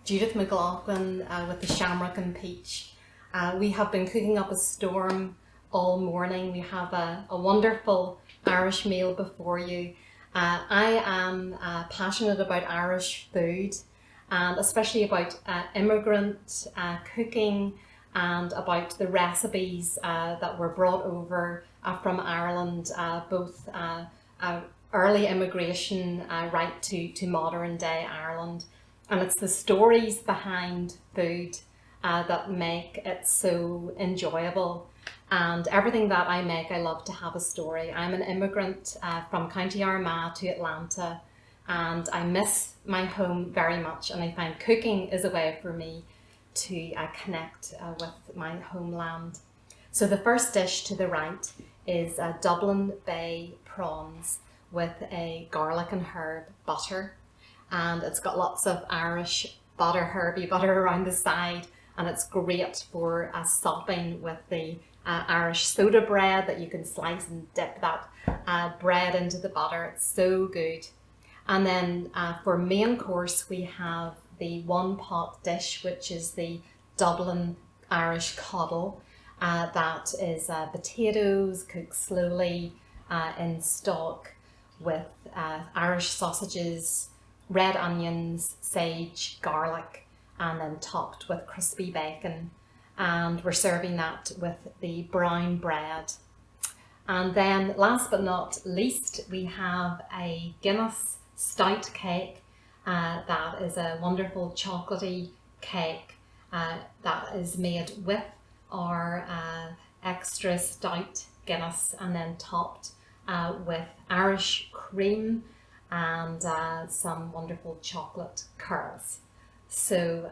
Judith McLoughlin with the Shamrock and Peach. We have been cooking up a storm all morning. We have a wonderful Irish meal before you. I am passionate about Irish food and especially about immigrant cooking and about the recipes that were brought over from Ireland, both early immigration right to modern day Ireland. And it's the stories behind food that make it so enjoyable. And everything that I make, I love to have a story. I'm an immigrant from County Armagh to Atlanta, and I miss my home very much. And I find cooking is a way for me to connect with my homeland. So the first dish to the right is Dublin Bay prawns with a garlic and herb butter. And it's got lots of Irish butter, herby butter around the side, and it's great for sopping with the Irish soda bread that you can slice and dip that bread into the butter. It's so good. And then for main course, we have the one pot dish, which is the Dublin Irish coddle. That is potatoes cooked slowly in stock with Irish sausages, red onions, sage, garlic, and then topped with crispy bacon. And we're serving that with the brown bread. And then last but not least, we have a Guinness stout cake. That is a wonderful chocolatey cake that is made with our extra stout Guinness and then topped with Irish cream and some wonderful chocolate curls. So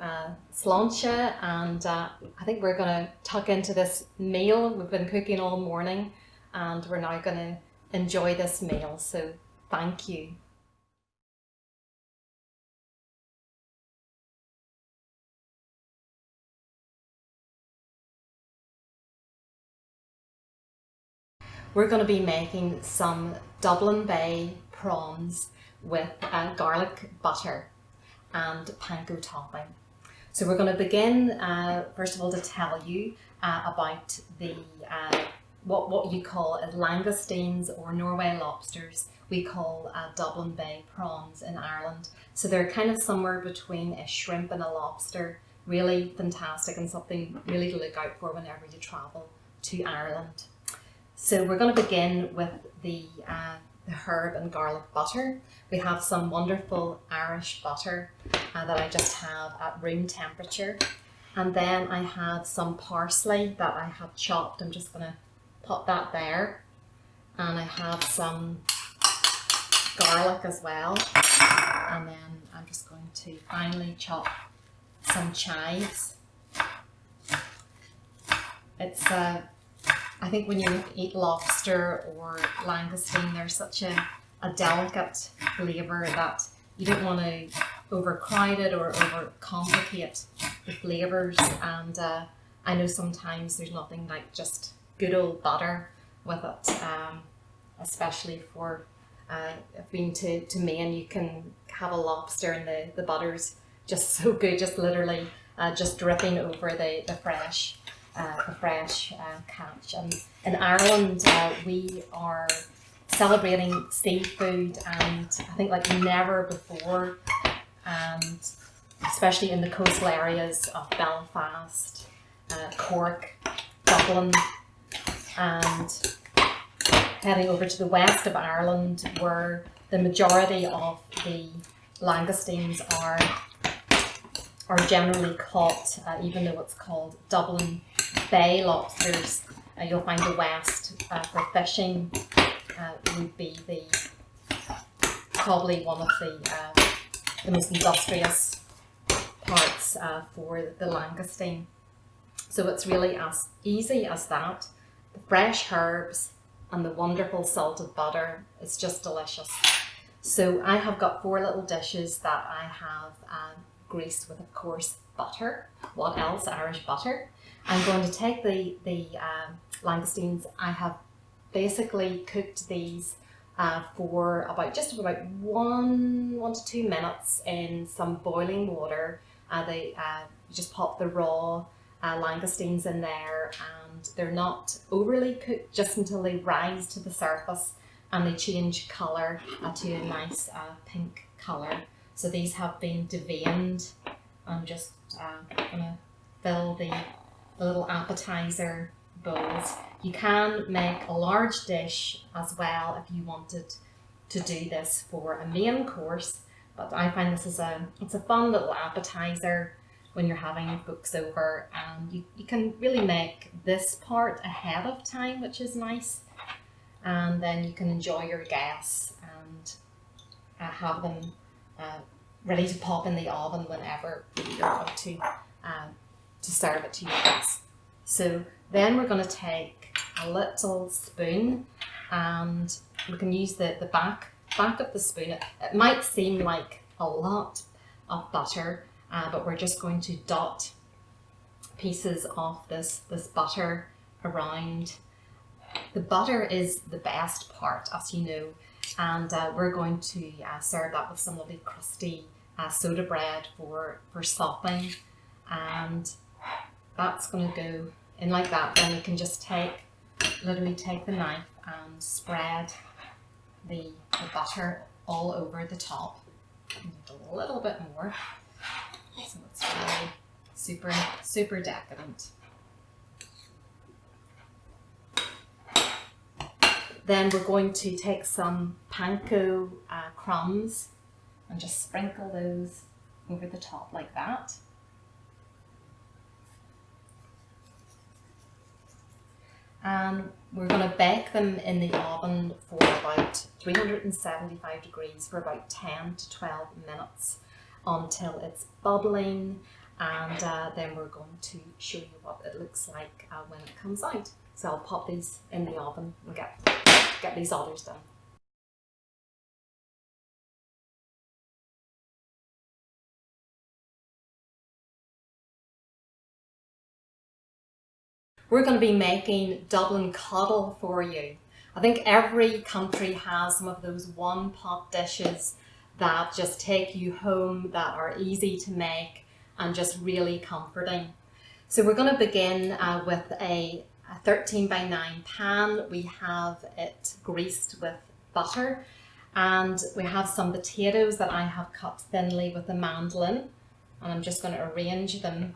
sláinte, and I think we're going to tuck into this meal. We've been cooking all morning and we're now going to enjoy this meal. So thank you. We're going to be making some Dublin Bay prawns with garlic butter and panko topping. So we're going to begin first of all to tell you about the what you call langoustines or Norway lobsters. We call Dublin Bay prawns in Ireland. So they're kind of somewhere between a shrimp and a lobster. Really fantastic and something really to look out for whenever you travel to Ireland. So we're going to begin with the herb and garlic butter. We have some wonderful Irish butter that I just have at room temperature. And then I have some parsley that I have chopped. I'm just going to pop that there. And I have some garlic as well. And then I'm just going to finely chop some chives. It's I think when you eat lobster or langoustine, there's such a delicate flavour that you don't want to overcrowd it or overcomplicate the flavours. And I know sometimes there's nothing like just good old butter with it, especially for being to Maine. You can have a lobster and the butter's just so good, just literally just dripping over the fresh catch. And in Ireland, we are celebrating seafood, and I think like never before, and especially in the coastal areas of Belfast, Cork, Dublin, and heading over to the west of Ireland, where the majority of the langoustines are generally caught, even though it's called Dublin Bay lobsters. You'll find the west for fishing would be probably one of the most industrious parts for the langoustine. So it's really as easy as that. The fresh herbs and the wonderful salted butter, it's just delicious. So I have got 4 little dishes that I have greased with, of course, butter. What else? Irish butter. I'm going to take the langoustines. I have basically cooked these for about 1 to 2 minutes in some boiling water You just pop the raw langoustines in there, and they're not overly cooked, just until they rise to the surface and they change colour to a nice pink colour. So these have been deveined. I'm just going to fill the little appetizer bowls. You can make a large dish as well if you wanted to do this for a main course, but I find this is it's a fun little appetizer when you're having folks over, and you can really make this part ahead of time, which is nice, and then you can enjoy your guests and have them ready to pop in the oven whenever you're about to serve it to your guests. So then we're going to take a little spoon, and we can use the back of the spoon. It might seem like a lot of butter, but we're just going to dot pieces of this butter around. The butter is the best part, as you know, and we're going to serve that with some lovely crusty soda bread for sopping, and that's going to go in like that. Then you can just literally take the knife and spread the butter all over the top. A little bit more, so it's really super decadent. Then we're going to take some panko crumbs and just sprinkle those over the top like that. And we're going to bake them in the oven for about 375 degrees for about 10 to 12 minutes until it's bubbling, and then we're going to show you what it looks like when it comes out. So I'll pop these in the oven and get these others done. We're going to be making Dublin coddle for you. I think every country has some of those one-pot dishes that just take you home, that are easy to make and just really comforting. So we're going to begin with a 13 by 9 pan. We have it greased with butter, and we have some potatoes that I have cut thinly with a mandolin, and I'm just going to arrange them.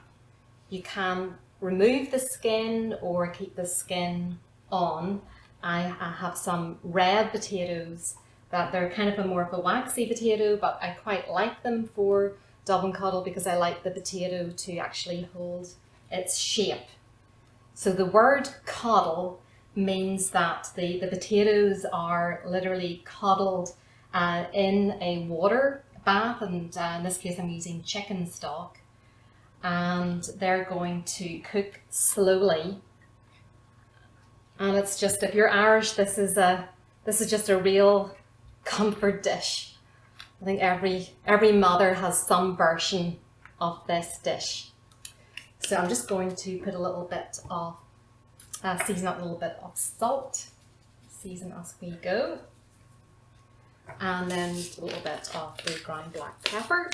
You can remove the skin or keep the skin on. I have some red potatoes that they're kind of more of a waxy potato, but I quite like them for Dublin coddle because I like the potato to actually hold its shape. So the word coddle means that the potatoes are literally coddled in a water bath, and in this case I'm using chicken stock, and they're going to cook slowly. And it's just, if you're Irish, this is just a real comfort dish. I think every mother has some version of this dish. So I'm just going to put a little bit of, season up a little bit of salt, season as we go, and then a little bit of the ground black pepper.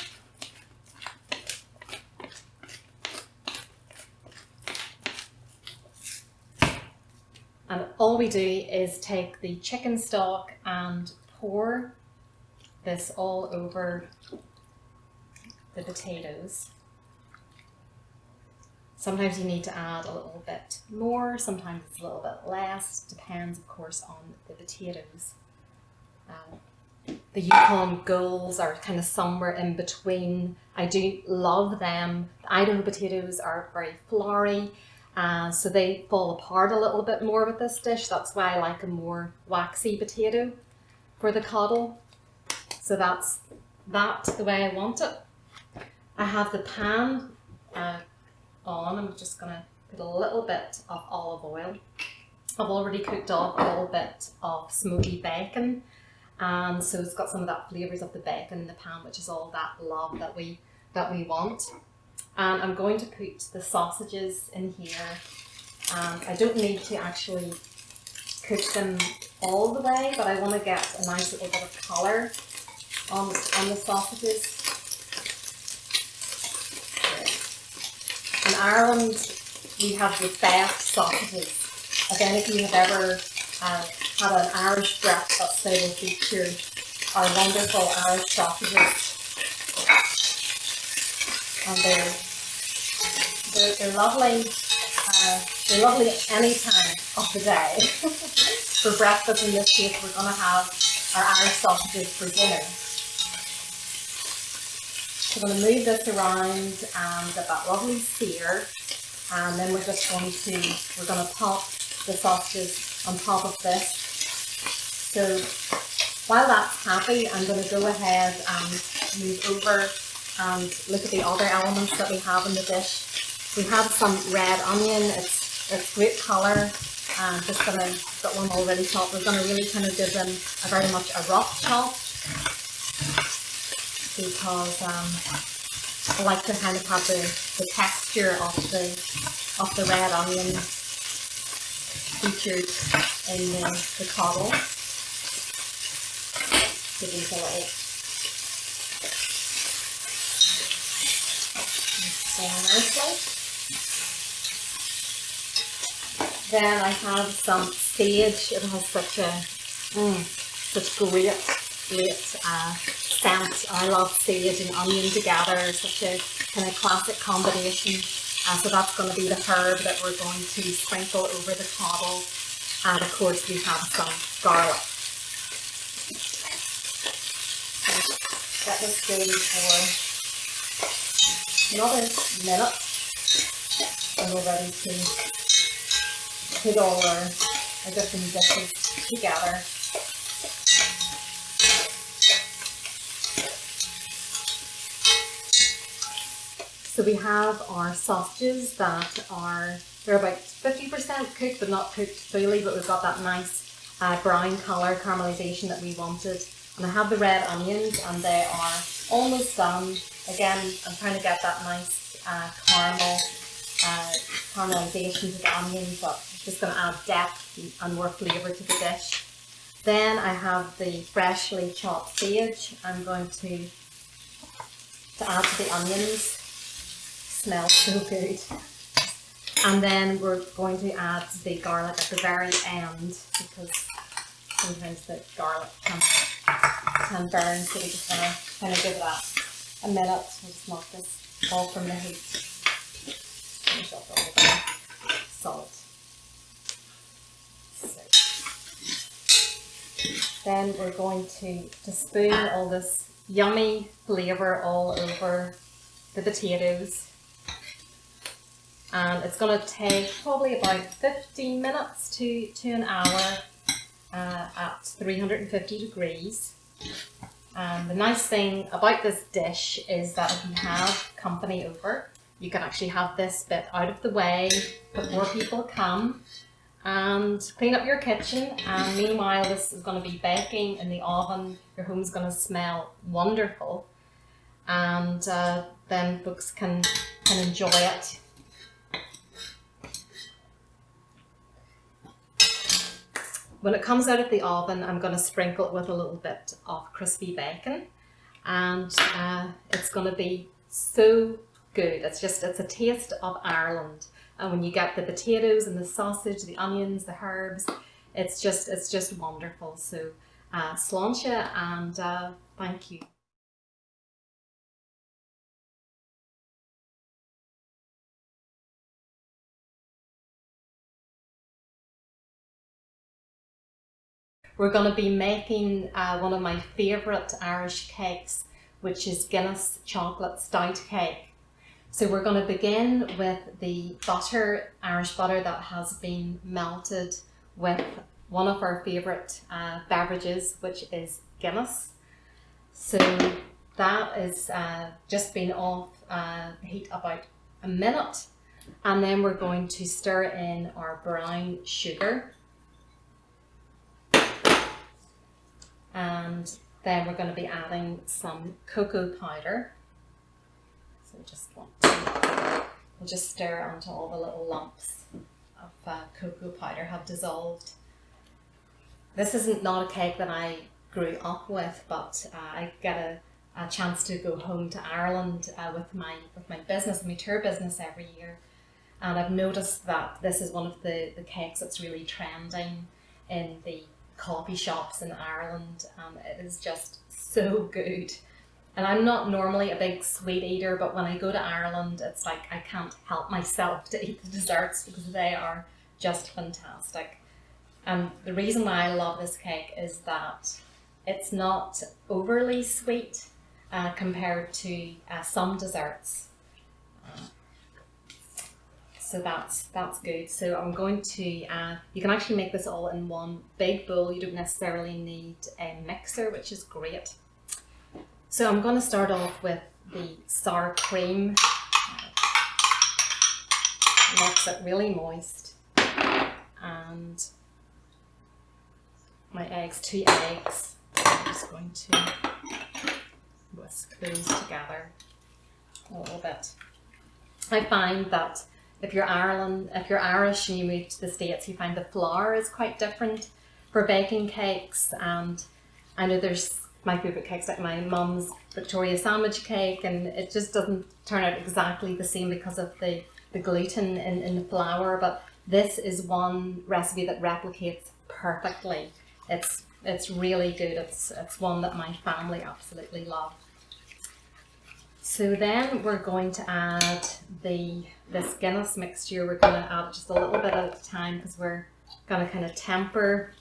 And all we do is take the chicken stock and pour this all over the potatoes. Sometimes you need to add a little bit more, sometimes it's a little bit less, depends of course on the potatoes. The Yukon Golds are kind of somewhere in between. I do love them. The Idaho potatoes are very flowery, so they fall apart a little bit more with this dish. That's why I like a more waxy potato for the coddle. So that's the way I want it. I have the pan on. I'm just going to put a little bit of olive oil. I've already cooked off a little bit of smoky bacon, and so it's got some of that flavours of the bacon in the pan, which is all that love that we want. And I'm going to put the sausages in here. I don't need to actually cook them all the way, but I want to get a nice little bit of colour on the sausages. Ireland, we have the best sausages. If any of you have ever had an Irish breakfast, they will feature our wonderful Irish sausages. And they're lovely. They're lovely any time of the day. For breakfast, in this case, we're going to have our Irish sausages for dinner. So we're going to move this around and get that lovely sear, and then we're going to pop the sausages on top of this. So while that's happy, I'm going to go ahead and move over and look at the other elements that we have in the dish. We have some red onion. It's great colour. I'm just going to got one already chopped. We're going to really kind of give them a very much a rough chop, because I like to kind of have the texture of the red onion featured in the coddle. Give these a little nicely. Then I have some sage. It has such great scent. I love sage and onion together. Such a kind of classic combination. So that's going to be the herb that we're going to sprinkle over the coddle. And of course we have some garlic. So let this go for another minute, and we're ready to put all our different dishes together. So we have our sausages they're about 50% cooked, but not cooked fully, but we've got that nice brown colour caramelisation that we wanted. And I have the red onions, and they are almost done. Again, I'm trying to get that nice caramelisation to the onions, but it's just going to add depth and more flavour to the dish. Then I have the freshly chopped sage. I'm going to add to the onions. Smells so good. And then we're going to add the garlic at the very end, because sometimes the garlic can burn, so we just want to kind of give that a minute. We'll just knock this all from the heat. Finish up all the salt. So then we're going to spoon all this yummy flavour all over the potatoes. And it's going to take probably about 15 minutes to an hour at 350 degrees. And the nice thing about this dish is that if you have company over, you can actually have this bit out of the way before people come and clean up your kitchen. And meanwhile, this is going to be baking in the oven. Your home's going to smell wonderful, and then folks can enjoy it. When it comes out of the oven, I'm going to sprinkle it with a little bit of crispy bacon, and it's going to be so good. It's a taste of Ireland. And when you get the potatoes and the sausage, the onions, the herbs, it's just wonderful. So sláinte, and thank you. We're going to be making one of my favourite Irish cakes, which is Guinness chocolate stout cake. So we're going to begin with the butter, Irish butter that has been melted with one of our favourite beverages, which is Guinness. So that is just been off the heat about a minute, and then we're going to stir in our brown sugar. And then we're going to be adding some cocoa powder. So we'll just stir until all the little lumps of cocoa powder have dissolved. This isn't not a cake that I grew up with, but I get a chance to go home to Ireland with my business, my tour business every year. And I've noticed that this is one of the cakes that's really trending in the coffee shops in Ireland, and it is just so good. And I'm not normally a big sweet eater, but when I go to Ireland, it's like I can't help myself to eat the desserts because they are just fantastic. And the reason why I love this cake is that it's not overly sweet compared to some desserts. So that's good. So I'm going to, you can actually make this all in one big bowl. You don't necessarily need a mixer, which is great. So I'm going to start off with the sour cream. Mix it really moist. And my eggs, 2 eggs. I'm just going to whisk those together a little bit. I find that if you're Irish and you move to the States, you find the flour is quite different for baking cakes. And I know there's my favourite cakes, like my mum's Victoria sandwich cake, and it just doesn't turn out exactly the same because of the gluten in the flour. But this is one recipe that replicates perfectly. It's really good. It's one that my family absolutely love. So then we're going to add this Guinness mixture. We're going to add just a little bit at a time because we're going to kind of temper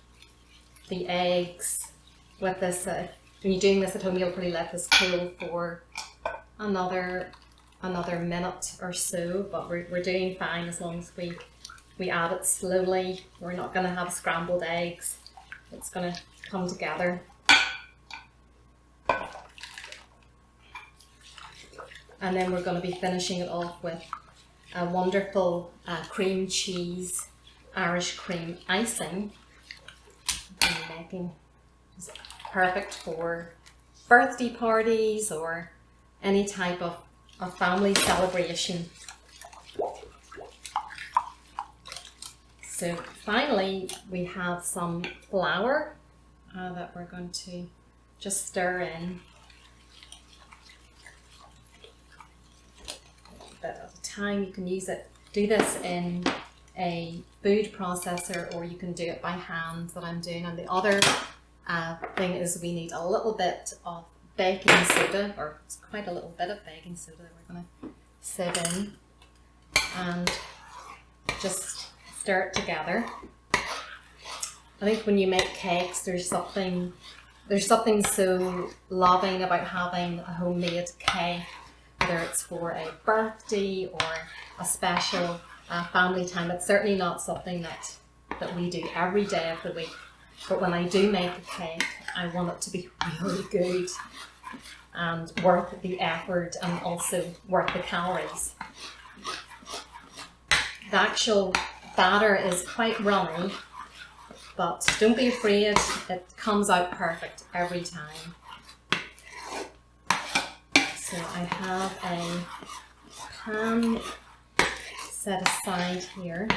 the eggs with this. When you're doing this at home, you'll probably let this cool for another minute or so, but we're doing fine as long as we add it slowly. We're not going to have scrambled eggs. It's going to come together. And then we're going to be finishing it off with a wonderful cream cheese Irish cream icing. I'm making it's perfect for birthday parties or any type of family celebration. So finally we have some flour that we're going to just stir in. At a time. You can do this in a food processor, or you can do it by hand that I'm doing. And the other thing is we need a little bit of baking soda, or it's quite a little bit of baking soda that we're going to sieve in and just stir it together. I think when you make cakes, there's something so loving about having a homemade cake, whether it's for a birthday or a special family time. It's certainly not something that we do every day of the week. But when I do make a cake, I want it to be really good and worth the effort and also worth the calories. The actual batter is quite runny, but don't be afraid, it comes out perfect every time. So I have a pan set aside here,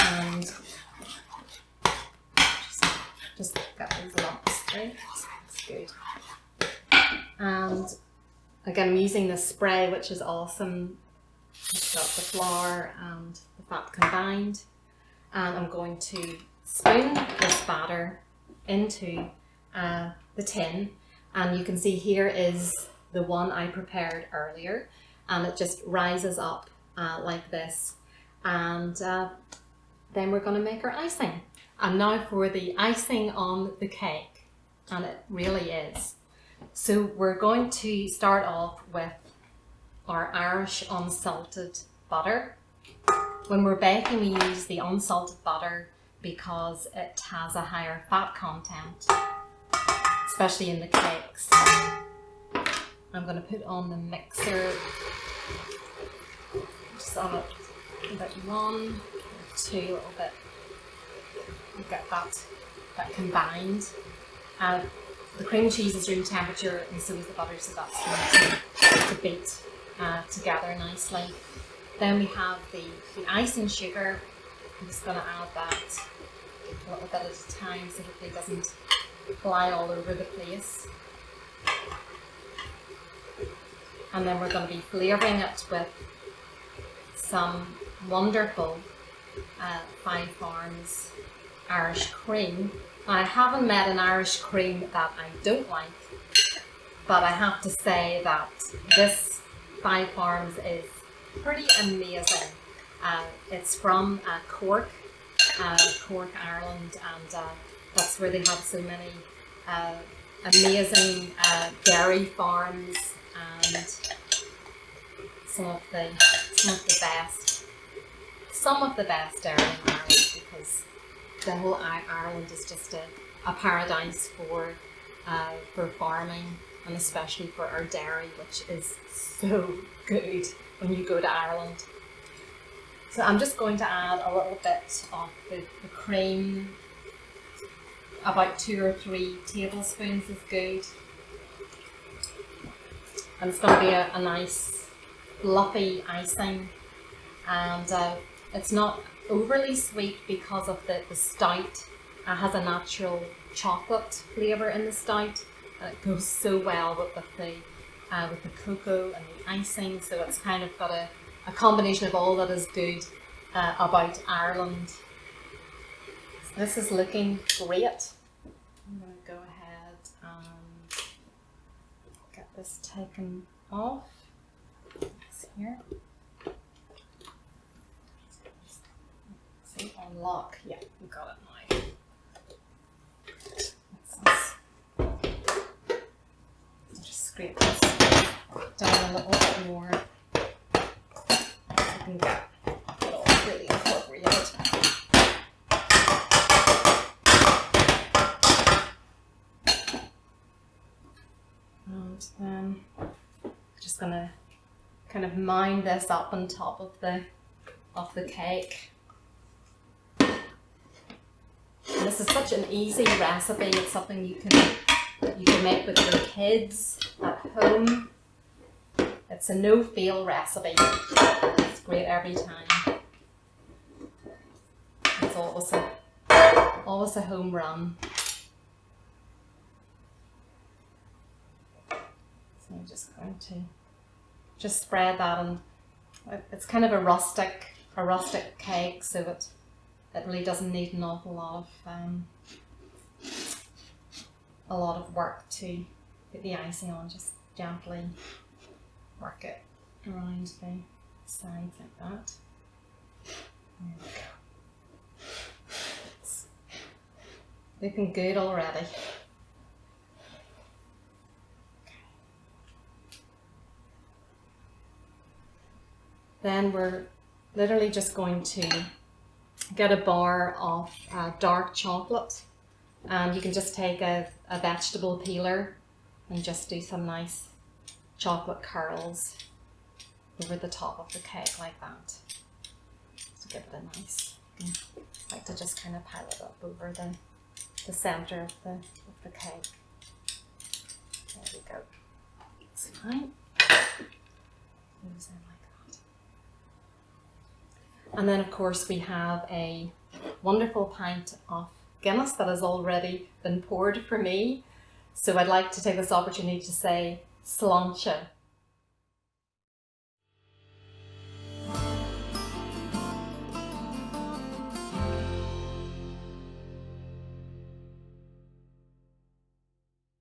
and just get these lumps right. That's good. And again, I'm using this spray, which is awesome. It's got the flour and the fat combined, and I'm going to spoon this batter into the tin, and you can see here is the one I prepared earlier, and it just rises up like this, and then we're going to make our icing. And now for the icing on the cake, and it really is. So we're going to start off with our Irish unsalted butter. When we're baking, we use the unsalted butter because it has a higher fat content, especially in the cakes. I'm going to put on the mixer, just on it about 1 or 2, a little bit, and get that combined. The cream cheese is room temperature, and so is the butter, so that's going to beat together nicely. Then we have the icing sugar. I'm just going to add that a little bit at a time so hopefully it doesn't fly all over the place. And then we're going to be flavouring it with some wonderful Five Farms Irish cream. Now, I haven't met an Irish cream that I don't like, but I have to say that this Five Farms is pretty amazing. It's from Cork, Ireland, and that's where they have so many amazing dairy farms and some of the best dairy in Ireland, because the whole Ireland is just a paradise for farming, and especially for our dairy, which is so good when you go to Ireland. So I'm just going to add a little bit of the cream. About 2 or 3 tablespoons is good. And it's going to be a nice fluffy icing, and it's not overly sweet because of the stout. It has a natural chocolate flavour in the stout, and it goes so well with the cocoa and the icing, so it's kind of got a combination of all that is good about Ireland. So this is looking great. I'm going to go ahead and get this taken off. It's here. See, unlock. Yeah, we got it now. Just scrape this down a little bit more. I can get it all really incorporated. And then I'm just gonna kind of mount this up on top of the cake. And this is such an easy recipe. It's something you can make with your kids at home. It's a no-fail recipe. It's great every time. It's always a home run. So I'm just going to spread that, and it's kind of a rustic cake, so it really doesn't need an awful lot of work to put the icing on. Just gently work it around the sides like that. There we go. It's looking good already. Then we're literally just going to get a bar of dark chocolate, and you can just take a vegetable peeler and just do some nice chocolate curls over the top of the cake like that, to give it a nice, I like to just kind of pile it up over the center of the cake. There we go. It's fine. Goes in like that. And then of course we have a wonderful pint of Guinness that has already been poured for me. So I'd like to take this opportunity to say sláinte